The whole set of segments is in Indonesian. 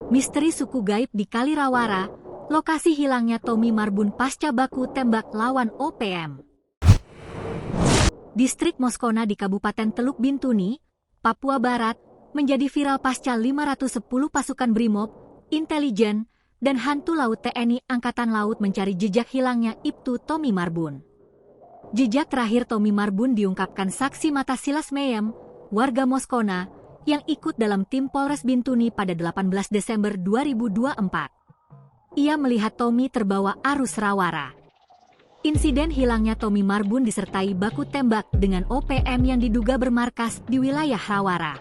Misteri suku gaib di Kalirawara, lokasi hilangnya Tommy Marbun pasca baku tembak lawan OPM. Distrik Moskona di Kabupaten Teluk Bintuni, Papua Barat, menjadi viral pasca 510 pasukan BRIMOB, intelijen, dan hantu laut TNI Angkatan Laut mencari jejak hilangnya Ibtu Tommy Marbun. Jejak terakhir Tommy Marbun diungkapkan saksi mata Silas Meyem, warga Moskona, yang ikut dalam tim Polres Bintuni pada 18 Desember 2024. Ia melihat Tommy terbawa arus Rawara. Insiden hilangnya Tommy Marbun disertai baku tembak dengan OPM yang diduga bermarkas di wilayah Rawara.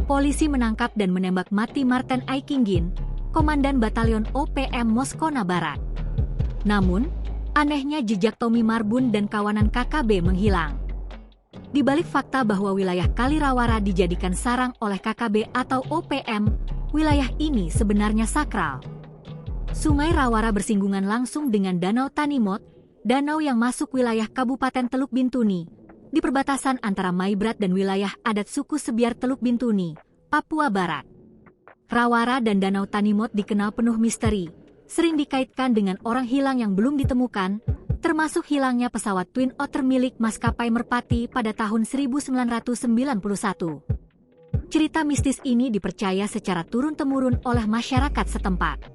Polisi menangkap dan menembak mati Martin Aikinggin, Komandan Batalion OPM Moskona Barat. Namun, anehnya jejak Tommy Marbun dan kawanan KKB menghilang. Di balik fakta bahwa wilayah Kalirawara dijadikan sarang oleh KKB atau OPM, wilayah ini sebenarnya sakral. Sungai Rawara bersinggungan langsung dengan Danau Tanimot, danau yang masuk wilayah Kabupaten Teluk Bintuni, di perbatasan antara Maibrat dan wilayah adat suku Sebiar Teluk Bintuni, Papua Barat. Rawara dan Danau Tanimot dikenal penuh misteri, sering dikaitkan dengan orang hilang yang belum ditemukan, termasuk hilangnya pesawat Twin Otter milik maskapai Merpati pada tahun 1991. Cerita mistis ini dipercaya secara turun-temurun oleh masyarakat setempat.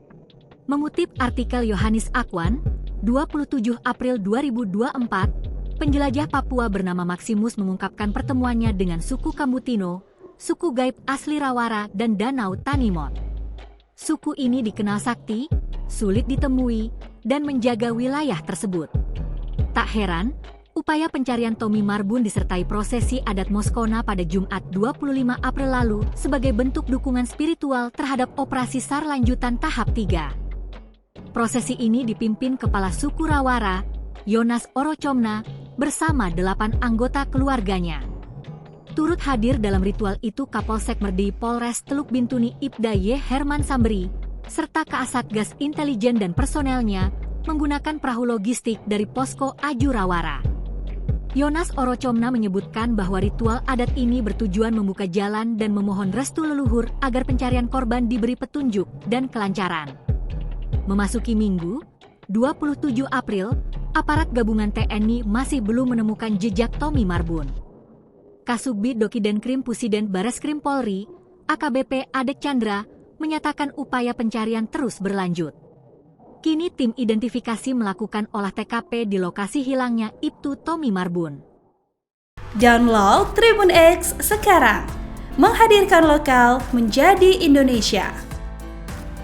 Mengutip artikel Yohanes Akwan, 27 April 2024, penjelajah Papua bernama Maximus mengungkapkan pertemuannya dengan suku Kambutino, suku gaib asli Rawara dan Danau Tanimot. Suku ini dikenal sakti, sulit ditemui, dan menjaga wilayah tersebut. Tak heran, upaya pencarian Tommy Marbun disertai prosesi adat Moskona pada Jumat 25 April lalu sebagai bentuk dukungan spiritual terhadap operasi SAR lanjutan tahap 3. Prosesi ini dipimpin Kepala Suku Rawara, Yonas Orocomna, bersama 8 anggota keluarganya. Turut hadir dalam ritual itu Kapolsek Merdi Polres Teluk Bintuni Ibda Y. Herman Samberi, serta Kasatgas Intelijen dan personelnya, menggunakan perahu logistik dari Posko Aju Rawara. Yonas Orocomna menyebutkan bahwa ritual adat ini bertujuan membuka jalan dan memohon restu leluhur agar pencarian korban diberi petunjuk dan kelancaran. Memasuki Minggu, 27 April, aparat gabungan TNI masih belum menemukan jejak Tommy Marbun. Kasubdit Dokidenkrim Pusiden Bareskrim Polri, AKBP Adek Chandra, menyatakan upaya pencarian terus berlanjut. Kini tim identifikasi melakukan olah TKP di lokasi hilangnya Ibtu Tommy Marbun. Download Tribun X sekarang, menghadirkan lokal menjadi Indonesia.